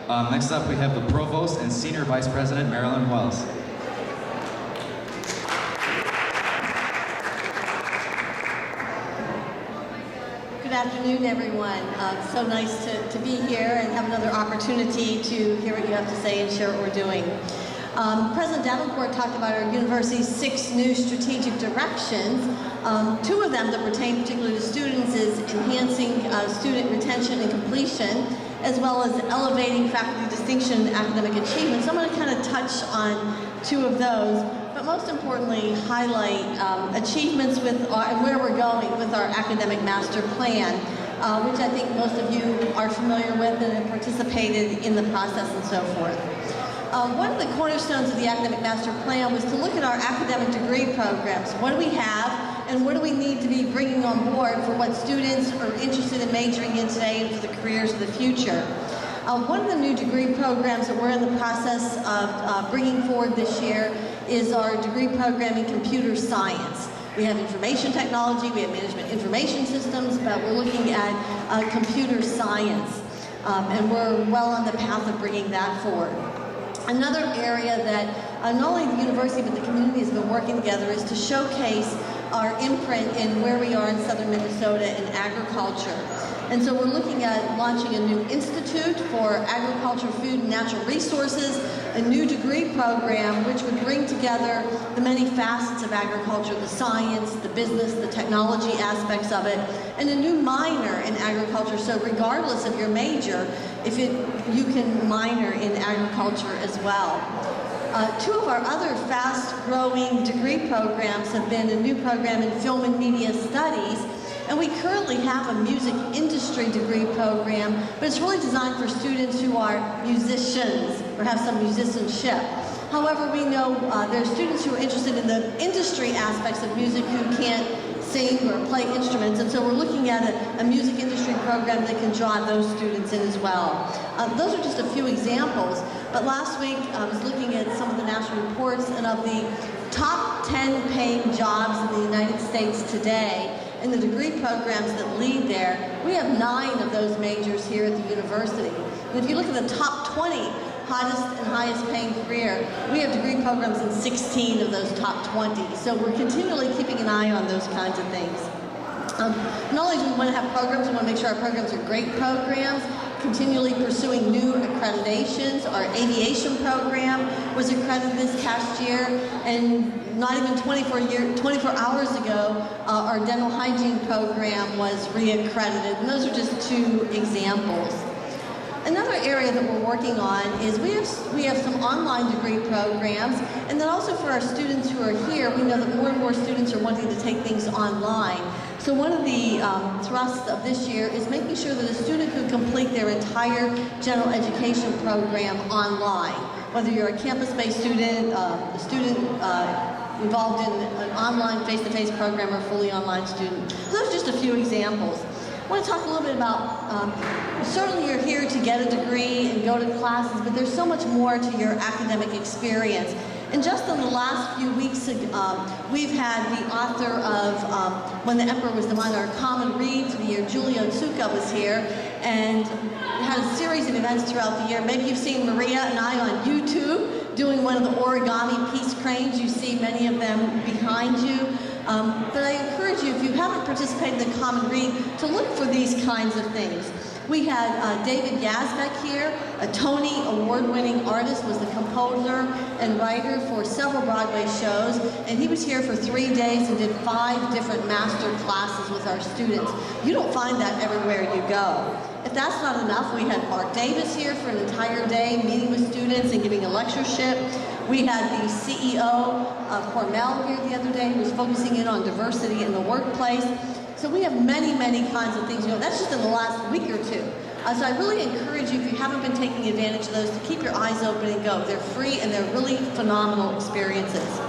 Next up, we have the Provost and Senior Vice President, Marilyn Wells. Good afternoon, everyone. So nice to be here and have another opportunity to hear what you have to say and share what we're doing. President Davenport talked about our university's 6 new strategic directions. 2 of them that pertain particularly to students is enhancing student retention and completion, as well as elevating faculty distinction and academic achievement. So I'm going to kind of touch on 2 of those, but most importantly highlight achievements with and where we're going with our academic master plan, which I think most of you are familiar with and have participated in the process and so forth. One of the cornerstones of the academic master plan was to look at our academic degree programs. What do we have and what do we need to be bringing on board for what students are interested in majoring in today and for the careers of the future? One of the new degree programs that we're in the process of bringing forward this year is our degree program in computer science. We have information technology, we have management information systems, but we're looking at computer science, and we're well on the path of bringing that forward. Another area that not only the university but the community has been working together is to showcase our imprint in where we are in southern Minnesota in agriculture. And so we're looking at launching a new institute for agriculture, food, and natural resources, a new degree program which would bring together the many facets of agriculture, the science, the business, the technology aspects of it, and a new minor in agriculture. So regardless of your major, you can minor in agriculture as well. 2 of our other fast-growing degree programs have been a new program in film and media studies, and we currently have a music industry degree program, but it's really designed for students who are musicians or have some musicianship. However, we know there are students who are interested in the industry aspects of music who can't sing or play instruments, and so we're looking at a music industry program that can draw those students in as well. Those are just a few examples, but last week I was looking at some of the national reports, and of the top 10 paying jobs in the United States today, and the degree programs that lead there, we have 9 of those majors here at the university. And if you look at the top 20 hottest and highest paying career, we have degree programs in 16 of those top 20. So we're continually keeping an eye on those kinds of things. Not only do we want to have programs, we want to make sure our programs are great programs, continually pursuing new accreditations. Our aviation program was accredited this past year, and not even 24 hours ago, our dental hygiene program was re-accredited, and those are just 2 examples. Another area that we're working on is we have some online degree programs, and then also for our students who are here, we know that more and more students are wanting to take things online. So one of the thrusts of this year is making sure that a student could complete their entire general education program online. Whether you're a campus-based student, a student involved in an online face-to-face program, or a fully online student. So those are just a few examples. I want to talk a little bit about, certainly you're here to get a degree and go to classes, but there's so much more to your academic experience. And just in the last few weeks, we've had the author of When the Emperor Was the Mind, our common read for the year, Julia Otsuka, was here, and had a series of events throughout the year. Maybe you've seen Maria and I on YouTube doing one of the origami peace cranes. You see many of them behind you. But I encourage you, if you haven't participated in the Common Read, to look for these kinds of things. We had David Yazbek here, a Tony Award-winning artist, was the composer and writer for several Broadway shows, and he was here for 3 days and did 5 different master classes with our students. You don't find that everywhere you go. If that's not enough, we had Mark Davis here for an entire day, meeting with students and giving a lectureship. We had the CEO of Cornell here the other day, who was focusing in on diversity in the workplace. So we have many, many kinds of things going on. That's just in the last week or 2. So I really encourage you, if you haven't been taking advantage of those, to keep your eyes open and go. They're free and they're really phenomenal experiences.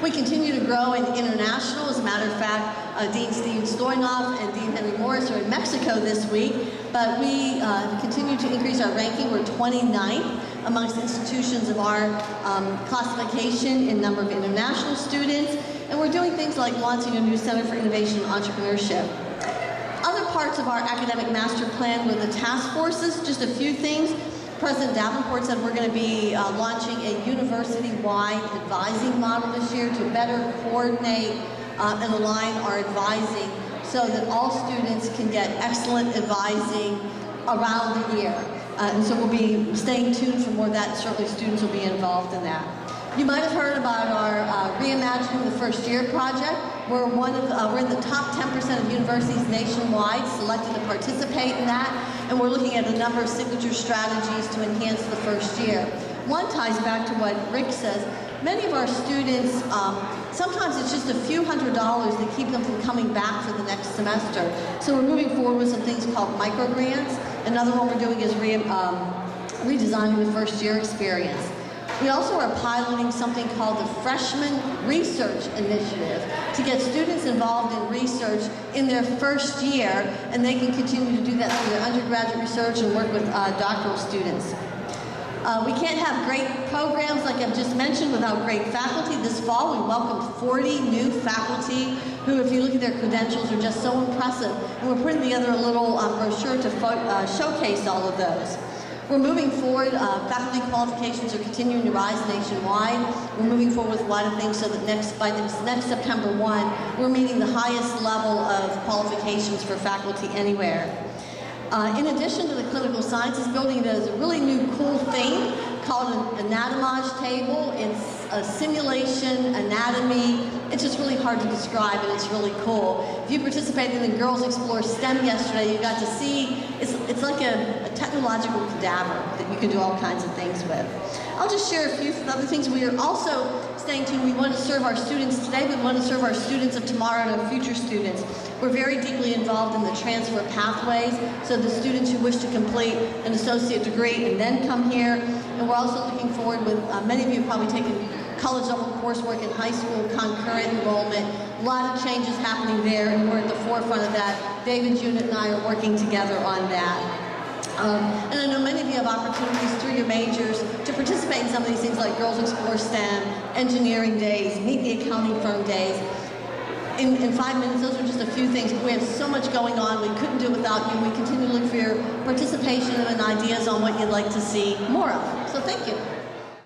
We continue to grow in international. As a matter of fact, Dean Steve Stoynoff and Dean Henry Morris are in Mexico this week, but we continue to increase our ranking. We're 29th amongst institutions of our classification in number of international students, and we're doing things like launching a new Center for Innovation and Entrepreneurship. Other parts of our academic master plan were the task forces, just a few things. President Davenport said we're going to be launching a university-wide advising model this year to better coordinate and align our advising so that all students can get excellent advising around the year. And so we'll be staying tuned for more of that. Certainly students will be involved in that. You might have heard about our Reimagining the First Year project. We're in the top 10% of universities nationwide selected to participate in that, and we're looking at a number of signature strategies to enhance the first year. One ties back to what Rick says. Many of our students, sometimes it's just a few $100s that keep them from coming back for the next semester. So we're moving forward with some things called micro grants. Another one we're doing is redesigning the first year experience. We also are piloting something called the Freshman Research Initiative to get students involved in research in their first year, and they can continue to do that through their undergraduate research and work with doctoral students. We can't have great programs like I've just mentioned without great faculty. This fall we welcomed 40 new faculty who, if you look at their credentials, are just so impressive. And we're putting together a little brochure to showcase all of those. We're moving forward. Faculty qualifications are continuing to rise nationwide. We're moving forward with a lot of things so that by next September 1, we're meeting the highest level of qualifications for faculty anywhere. In addition to the clinical sciences building, there's a really new cool thing called an anatomage table. It's a simulation anatomy. It's just really hard to describe, and it's really cool. If you participated in Girls Explore STEM yesterday, you got to see, it's like a technological cadaver that you can do all kinds of things with. I'll just share a few other things. We are also staying tuned. We want to serve our students today. We want to serve our students of tomorrow and our future students. We're very deeply involved in the transfer pathways, so the students who wish to complete an associate degree and then come here. And we're also looking forward with, many of you have probably taken college level coursework in high school, concurrent enrollment. A lot of changes happening there, and we're at the forefront of that. David, Judith, and I are working together on that. And I know many of you have opportunities through your majors to participate in some of these things like Girls Explore STEM, engineering days, meet the accounting firm days. In 5 minutes, those are just a few things. We have so much going on. We couldn't do it without you. We continue to look for your participation and ideas on what you'd like to see more of. So thank you.